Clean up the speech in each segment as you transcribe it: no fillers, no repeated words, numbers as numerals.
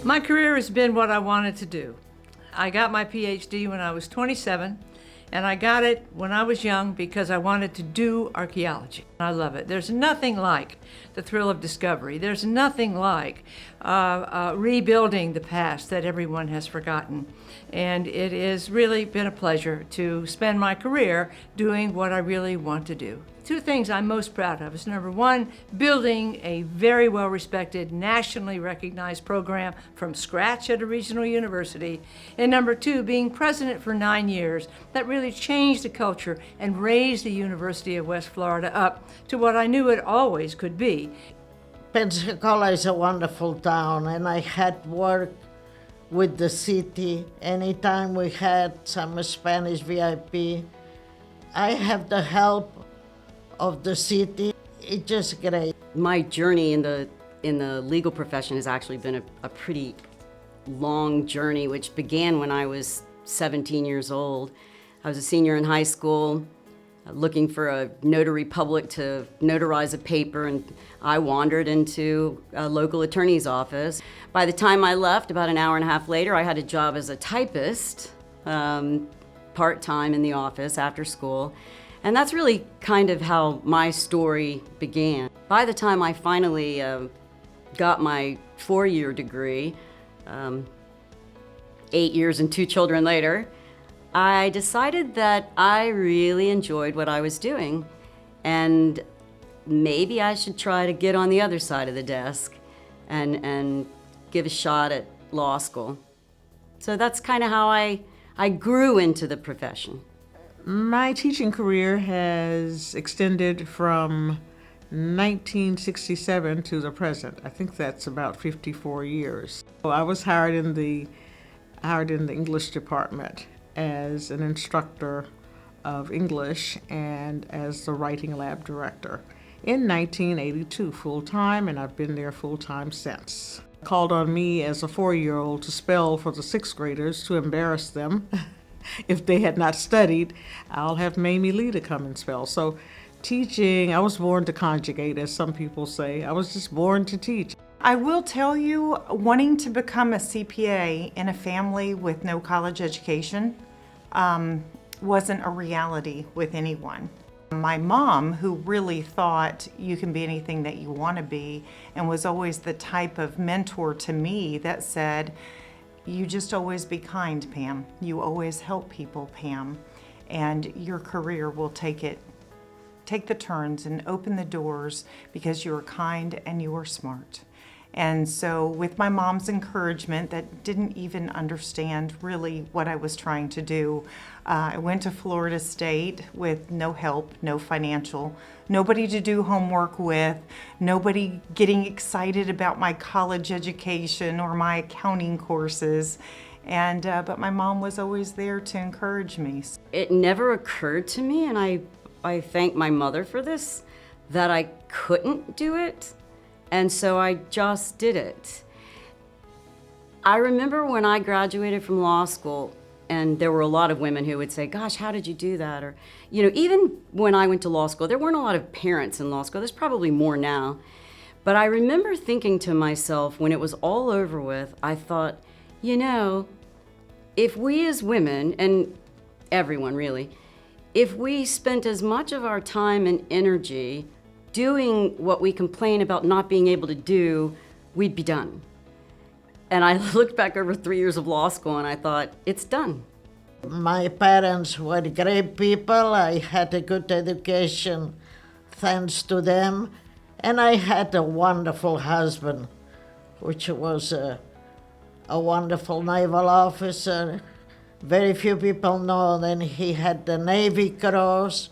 My career has been what I wanted to do. I got my PhD when I was 27, and I got it when I was young because I wanted to do archaeology. I love it. There's nothing like the thrill of discovery. There's nothing like rebuilding the past that everyone has forgotten. And it has really been a pleasure to spend my career doing what I really want to do. Two things I'm most proud of is number one, building a very well-respected, nationally recognized program from scratch at a regional university. And number two, being president for 9 years. That really changed the culture and raised the University of West Florida up to what I knew it always could be. Pensacola is a wonderful town, and I had worked with the city. Anytime we had some Spanish VIP, I have the help of the city. It's just great. My journey in the legal profession has actually been a pretty long journey, which began when I was 17 years old. I was a senior in high school, looking for a notary public to notarize a paper, and I wandered into a local attorney's office. By the time I left, about an hour and a half later, I had a job as a typist, part-time in the office after school. And that's really kind of how my story began. By the time I finally got my 4-year degree, 8 years and 2 children later, I decided that I really enjoyed what I was doing, and maybe I should try to get on the other side of the desk and give a shot at law school. So that's kind of how I grew into the profession. My teaching career has extended from 1967 to the present. I think that's about 54 years. I was hired in the English department as an instructor of English and as the writing lab director in 1982 full-time, and I've been there full-time since. Called on me as a 4-year-old to spell for the 6th graders to embarrass them. If they had not studied, I'll have Mamie Lee to come and spell. So teaching, I was born to conjugate, as some people say. I was just born to teach. I will tell you, wanting to become a CPA in a family with no college education wasn't a reality with anyone. My mom, who really thought you can be anything that you want to be, and was always the type of mentor to me that said, you just always be kind, Pam. You always help people, Pam. And your career will take the turns and open the doors because you're kind and you are smart. And so with my mom's encouragement that didn't even understand really what I was trying to do, I went to Florida State with no help, no financial, nobody to do homework with, nobody getting excited about my college education or my accounting courses. And but my mom was always there to encourage me. It never occurred to me, and I thank my mother for this, that I couldn't do it. And so I just did it. I remember when I graduated from law school, and there were a lot of women who would say, gosh, how did you do that? Or, you know, even when I went to law school, there weren't a lot of parents in law school. There's probably more now. But I remember thinking to myself, when it was all over with, I thought, you know, if we as women, and everyone really, if we spent as much of our time and energy doing what we complain about not being able to do, we'd be done. And I looked back over 3 years of law school and I thought, it's done. My parents were great people. I had a good education thanks to them. And I had a wonderful husband, which was a wonderful naval officer. Very few people know that he had the Navy Cross.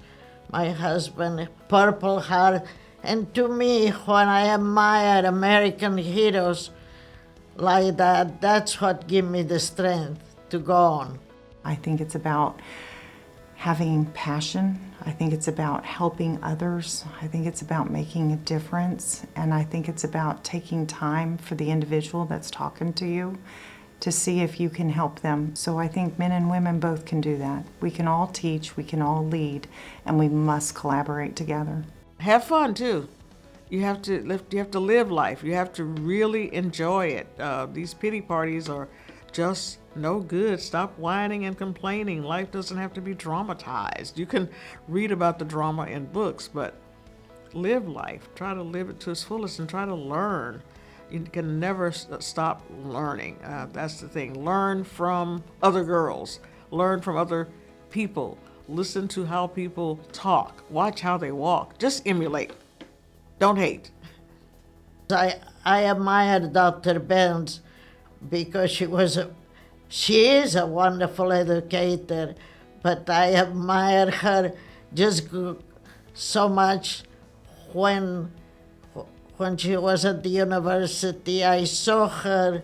My husband, Purple Heart. And to me, when I admire American heroes like that, that's what gives me the strength to go on. I think it's about having passion. I think it's about helping others. I think it's about making a difference. And I think it's about taking time for the individual that's talking to you to see if you can help them. So I think men and women both can do that. We can all teach, we can all lead, and we must collaborate together. Have fun too. You have to live life. You have to really enjoy it. These pity parties are just no good. Stop whining and complaining. Life doesn't have to be dramatized. You can read about the drama in books, but live life. Try to live it to its fullest and try to learn. You can never stop learning. That's the thing. Learn from other girls. Learn from other people. Listen to how people talk. Watch how they walk. Just emulate. Don't hate. I admire Dr. Benz because she is a wonderful educator, but I admire her just so much when she was at the university. I saw her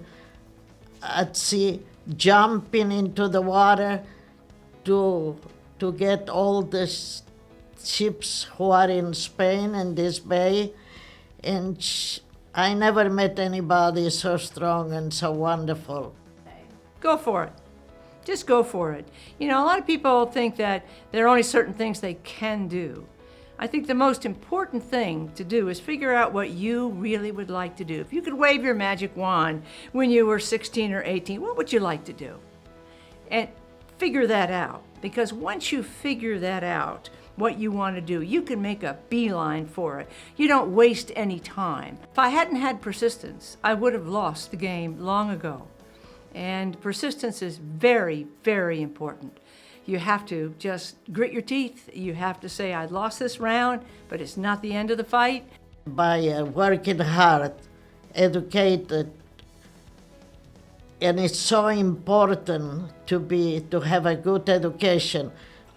at sea jumping into the water to get all the ships who are in Spain in this bay, and I never met anybody so strong and so wonderful. Go for it. Just go for it. You know, a lot of people think that there are only certain things they can do. I think the most important thing to do is figure out what you really would like to do. If you could wave your magic wand when you were 16 or 18, what would you like to do? And figure that out, because once you figure that out, what you want to do, you can make a beeline for it. You don't waste any time. If I hadn't had persistence, I would have lost the game long ago. And persistence is very, very important. You have to just grit your teeth. You have to say, I lost this round, but it's not the end of the fight. By working hard, educated, and it's so important to have a good education.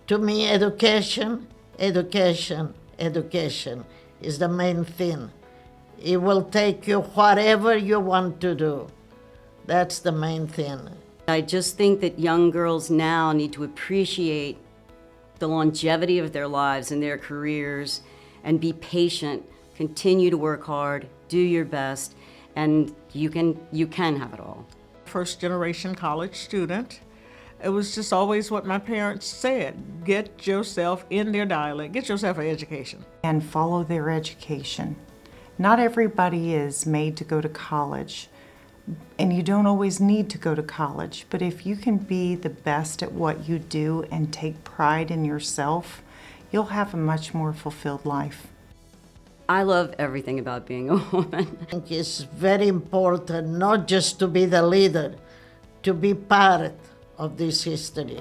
To me, education is the main thing. It will take you whatever you want to do. That's the main thing. I just think that young girls now need to appreciate the longevity of their lives and their careers and be patient, continue to work hard, do your best, and you can have it all. First generation college student. It was just always what my parents said. Get yourself in their dialect, get yourself an education. And follow their education. Not everybody is made to go to college, and you don't always need to go to college, but if you can be the best at what you do and take pride in yourself, you'll have a much more fulfilled life. I love everything about being a woman. I think it's very important not just to be the leader, to be part of this history.